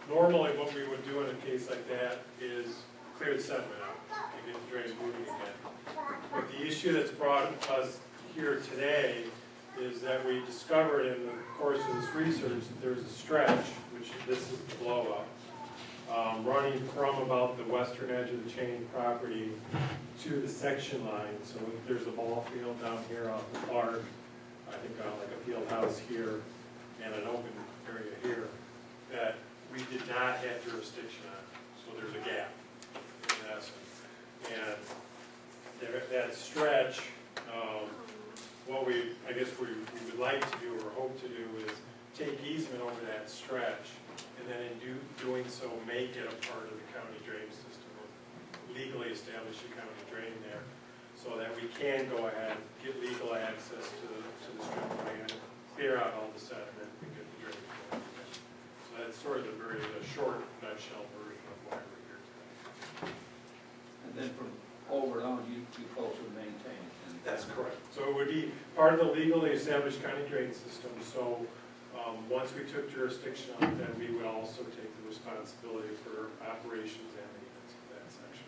normally what we would do in a case like that is clear the sediment out and get the drain moving again. But the issue that's brought us here today is that we discovered in the course of this research that there's a stretch, which this is the blow up, running from about the western edge of the chain property to the section line. So there's a ball field down here off the park, I think like a field house here, and an open area here that we did not have jurisdiction on. So there's a gap in essence. And that stretch, what I guess we would like to do or hope to do is take easement over that stretch, and then in doing so make it a part of the county drain system, legally establish a county drain there, so that we can go ahead, get legal access to the strip of land, clear out all the sediment, and get the drain going. So that's sort of the very short nutshell version of why we're here today. And then from over on, you folks would maintain it. That's correct. So it would be part of the legally established county drain system. So once we took jurisdiction on it, then we would also take the responsibility for operations and maintenance of that section.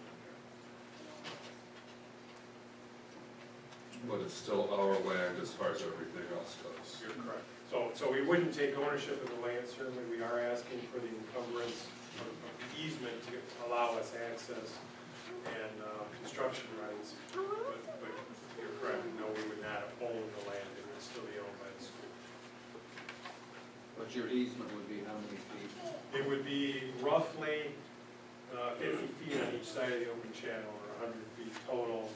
But it's still our land as far as everything else goes. You're correct. So we wouldn't take ownership of the land. Certainly, we are asking for the encumbrance of the easement to allow us access and construction rights. But you're correct. No, we would not own the land. It would still be owned by the school. But your easement would be how many feet? It would be roughly 50 feet on each side of the open channel, or 100 feet total,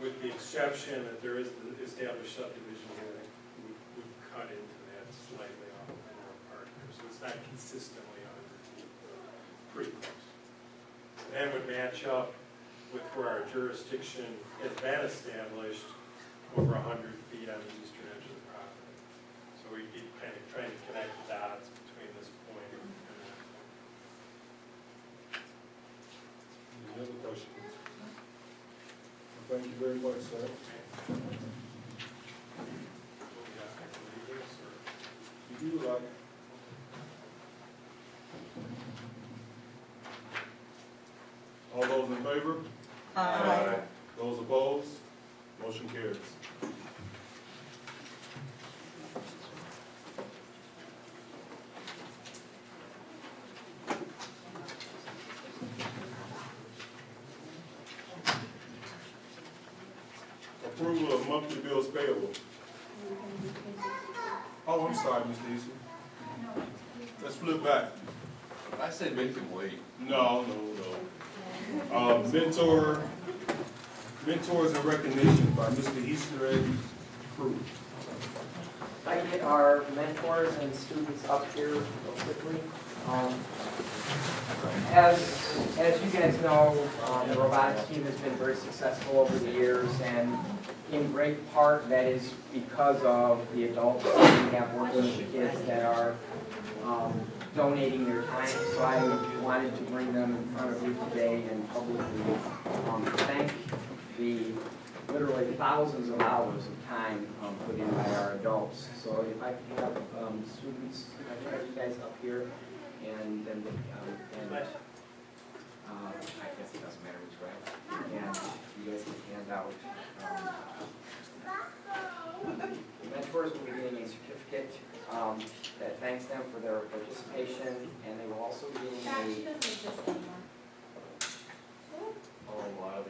with the exception that there is the established subdivision here that would cut into that slightly off the north part here. So it's not consistently 100 feet, pretty close. That would match up with where our jurisdiction has been established over 100 feet on the eastern edge of the property. So we'd be kind of trying to connect the dots between this point and that point. Any other questions? Thank you very much, sir. You do like. All those in favor? Aye. Those opposed? Motion carries. Approval of monthly bills payable. Oh, I'm sorry, Mr. Eason. Let's flip back. I say make them wait. No. Mentors and recognition by Mr. Easter Egg Cruz. If I get our mentors and students up here real quickly. As you guys know, the robotics team has been very successful over the years, and in great part that is because of the adults that we have working with the kids that are donating their time. So I wanted to bring them in front of you today and publicly thank the literally thousands of hours of time put in by our adults. So if I could have students, I could have you guys up here, and then I guess it doesn't matter which way. And you guys can hand out. The mentors will be getting a certificate that thanks them for their participation, and they will also be getting a. Oh, wow.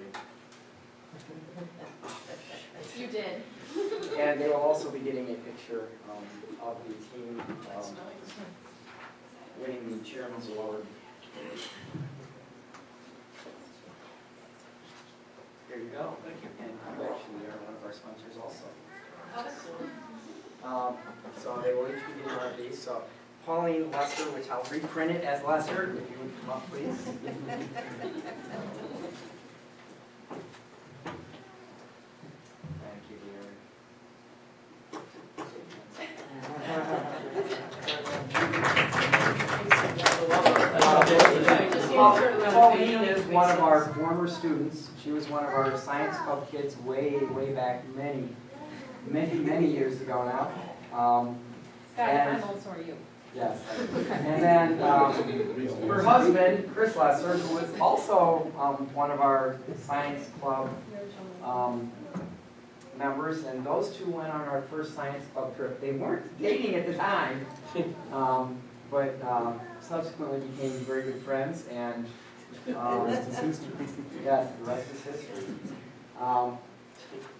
You did. And they will also be getting a picture of the team winning the Chairman's Award. Here you go. Thank you. And you actually are one of our sponsors also. So they will each be getting one of these. So Pauline Lester, which I'll reprint it as Lester, if you would come up, please. Thank you, dear. Pauline is one of our former students. She was one of our Science Club kids way back many years ago now. Scott, I'm old, so are you. Yes. And then her husband, Chris Lesser, who was also one of our science club members, and those two went on our first science club trip. They weren't dating at the time, but subsequently became very good friends, and yes, the rest is history.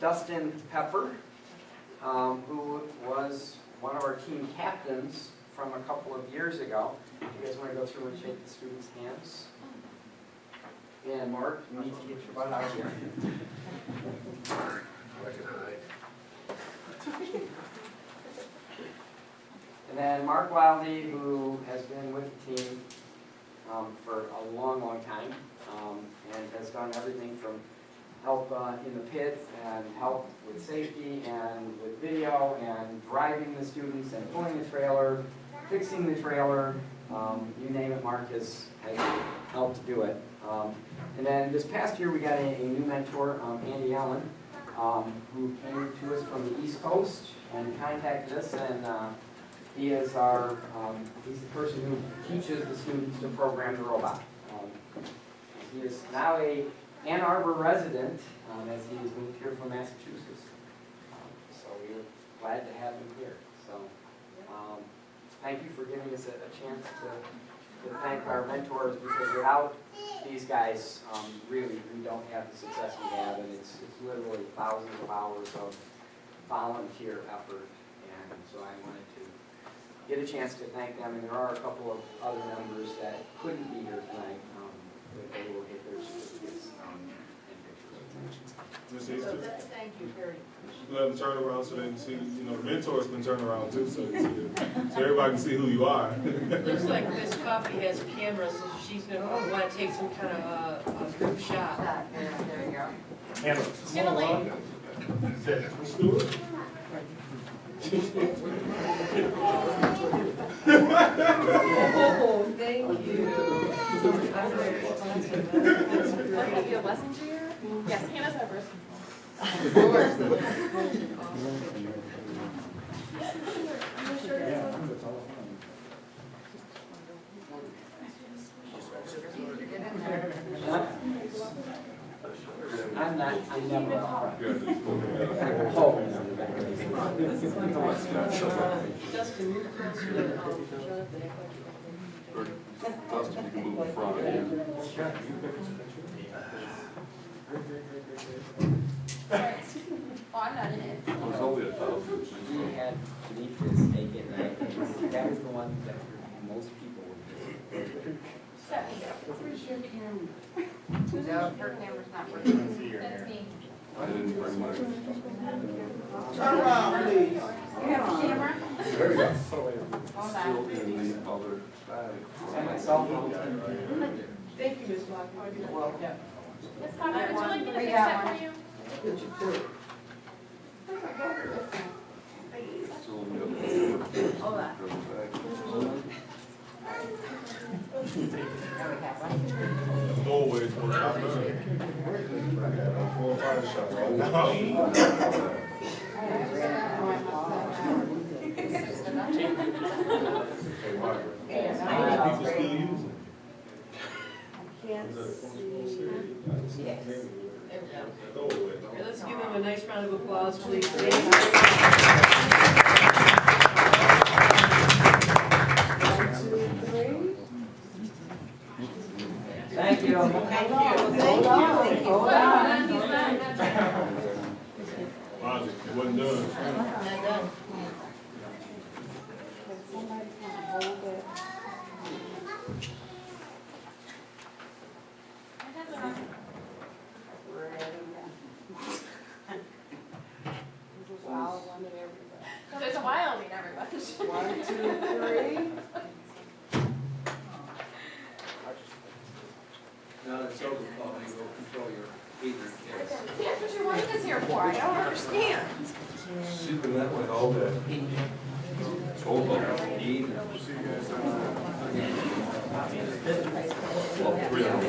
Dustin Pepper, who was one of our team captains from a couple of years ago. You guys want to go through and shake the students' hands? And Mark, you need to get your butt out here. And then Mark Wildy, who has been with the team for a long, long time, and has done everything from help in the pit and help with safety and with video and driving the students and pulling the trailer, fixing the trailer, you name it, Mark has helped do it. And then this past year we got a new mentor, Andy Allen, who came to us from the East Coast and contacted us, and he is he's the person who teaches the students to program the robot. He is now a Ann Arbor resident, as he has moved here from Massachusetts. So we're glad to have him here. So thank you for giving us a chance to thank our mentors, because without these guys, really, we don't have the success we have, and it's literally thousands of hours of volunteer effort. And so I wanted to get a chance to thank them, and there are a couple of other members that couldn't be here tonight, but they will get their certificates and pictures. Ms. Easter, Thank you very much. let them turn around so they can see, you know, the mentors can turn around too, so everybody can see who you are. Looks like Miss Coffee has cameras, so she's gonna want to take some kind of a group shot. There you go. Emily. Sit. Stuart? Oh, thank you. I'll give you a lesson here. Yes, Hannah's have birth control. I'm never up front. Justin, you're closer to Jonathan. Dustin, you can move in front. Oh, I'm not in it. There's only 1,000. We had Demetrius take it, and that was the one that most people would Set me up. Where's your camera? No, her camera's not working. That's me. I didn't bring mine. Turn around, please. Camera? There we go. Hold Still on. in the other bag. and myself. Thank you, Miss Lockwood. Well, yeah. Miss Coffee, would you like me to We fix got that one. for you? Still in the other Hold on. bag. Always for the top man. 4 or 5 shots right now. Hey, Margaret. People still use it. Yes. Go away. Here, let's give them a nice round of applause, please. Thank you. Thank you. Hold on. Wow, it wasn't done. Not done. There's a while we never left. 1, 2, 3. Now that's over, Paul, you go control your heater. That's what your wife is here for, I don't understand. She's been that way all day. Old one. Well, 3 hours.